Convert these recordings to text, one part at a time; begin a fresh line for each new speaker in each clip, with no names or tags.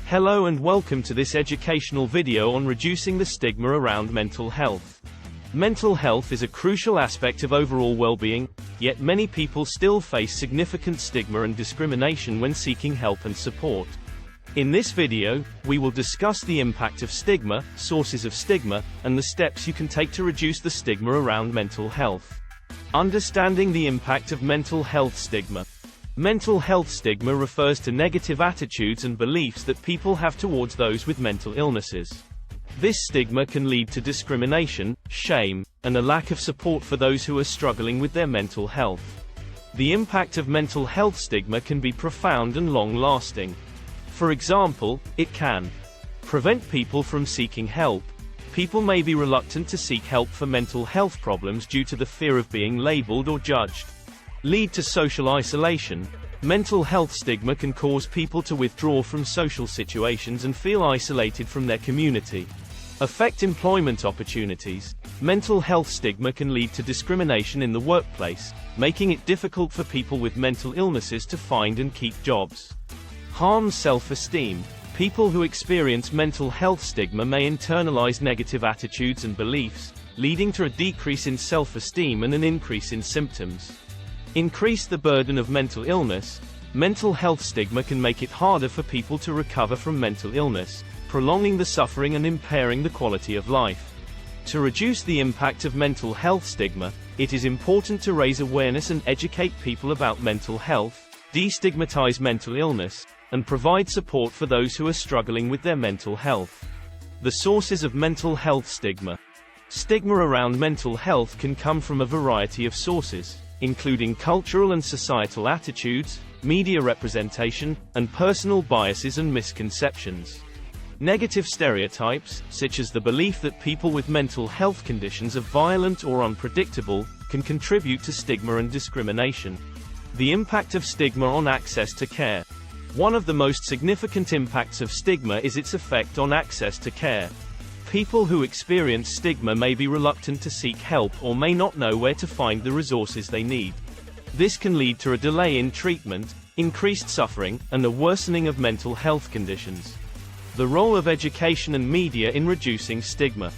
Hello and welcome to this educational video on reducing the stigma around mental health. Mental health is a crucial aspect of overall well-being, yet many people still face significant stigma and discrimination when seeking help and support. In this video, we will discuss the impact of stigma, sources of stigma, and the steps you can take to reduce the stigma around mental health. Understanding the impact of mental health stigma. Mental health stigma refers to negative attitudes and beliefs that people have towards those with mental illnesses. This stigma can lead to discrimination, shame, and a lack of support for those who are struggling with their mental health. The impact of mental health stigma can be profound and long-lasting. For example, it can prevent people from seeking help. People may be reluctant to seek help for mental health problems due to the fear of being labeled or judged. Lead to social isolation. Mental health stigma can cause people to withdraw from social situations and feel isolated from their community. Affect employment opportunities. Mental health stigma can lead to discrimination in the workplace, making it difficult for people with mental illnesses to find and keep jobs. Harm self-esteem. People who experience mental health stigma may internalize negative attitudes and beliefs, leading to a decrease in self-esteem and an increase in symptoms. Increase the burden of mental illness. Mental health stigma can make it harder for people to recover from mental illness, prolonging the suffering and impairing the quality of life. To reduce the impact of mental health stigma, it is important to raise awareness and educate people about mental health, destigmatize mental illness, and provide support for those who are struggling with their mental health. The sources of mental health stigma. Stigma around mental health can come from a variety of sources, including cultural and societal attitudes, media representation, and personal biases and misconceptions. Negative stereotypes, such as the belief that people with mental health conditions are violent or unpredictable, can contribute to stigma and discrimination. The impact of stigma on access to care. One of the most significant impacts of stigma is its effect on access to care. People who experience stigma may be reluctant to seek help or may not know where to find the resources they need. This can lead to a delay in treatment, increased suffering, and a worsening of mental health conditions. The role of education and media in reducing stigma.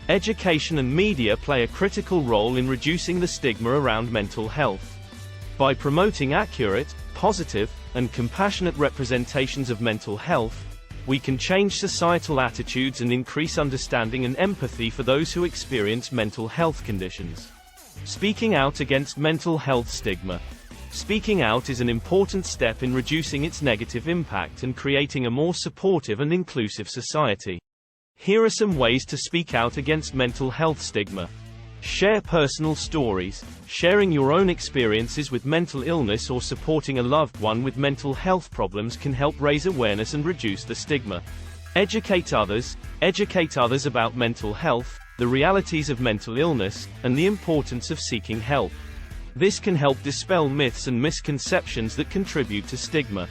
Education and media play a critical role in reducing the stigma around mental health. By promoting accurate, positive, and compassionate representations of mental health, we can change societal attitudes and increase understanding and empathy for those who experience mental health conditions. Speaking out against mental health stigma. Speaking out is an important step in reducing its negative impact and creating a more supportive and inclusive society. Here are some ways to speak out against mental health stigma. Share personal stories. Sharing your own experiences with mental illness or supporting a loved one with mental health problems can help raise awareness and reduce the stigma. Educate others. Educate others about mental health, the realities of mental illness, and the importance of seeking help. This can help dispel myths and misconceptions that contribute to stigma.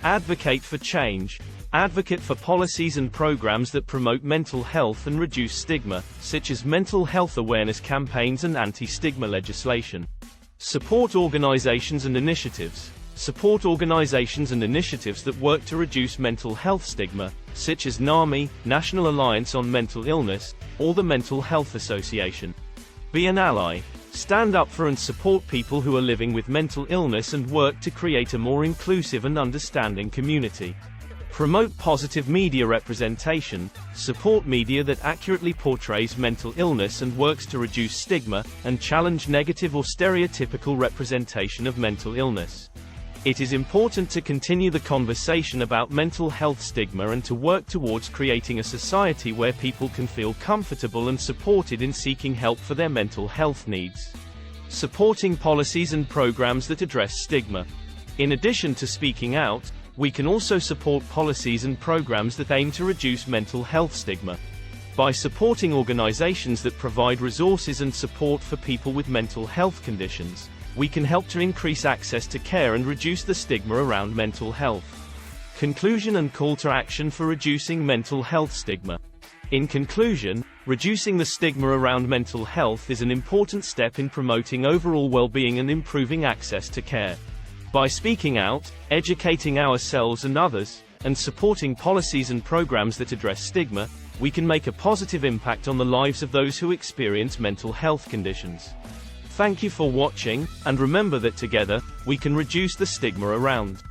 Advocate for change. Advocate for policies and programs that promote mental health and reduce stigma, such as mental health awareness campaigns and anti-stigma legislation. Support organizations and initiatives. Support organizations and initiatives that work to reduce mental health stigma, such as NAMI, National Alliance on Mental Illness, or the Mental Health Association. Be an ally. Stand up for and support people who are living with mental illness and work to create a more inclusive and understanding community. Promote positive media representation. Support media that accurately portrays mental illness and works to reduce stigma, and challenge negative or stereotypical representation of mental illness. It is important to continue the conversation about mental health stigma and to work towards creating a society where people can feel comfortable and supported in seeking help for their mental health needs. Supporting policies and programs that address stigma. In addition to speaking out, we can also support policies and programs that aim to reduce mental health stigma. By supporting organizations that provide resources and support for people with mental health conditions, we can help to increase access to care and reduce the stigma around mental health. Conclusion and call to action for reducing mental health stigma. In conclusion, reducing the stigma around mental health is an important step in promoting overall well-being and improving access to care. By speaking out, educating ourselves and others, and supporting policies and programs that address stigma, we can make a positive impact on the lives of those who experience mental health conditions. Thank you for watching, and remember that together, we can reduce the stigma around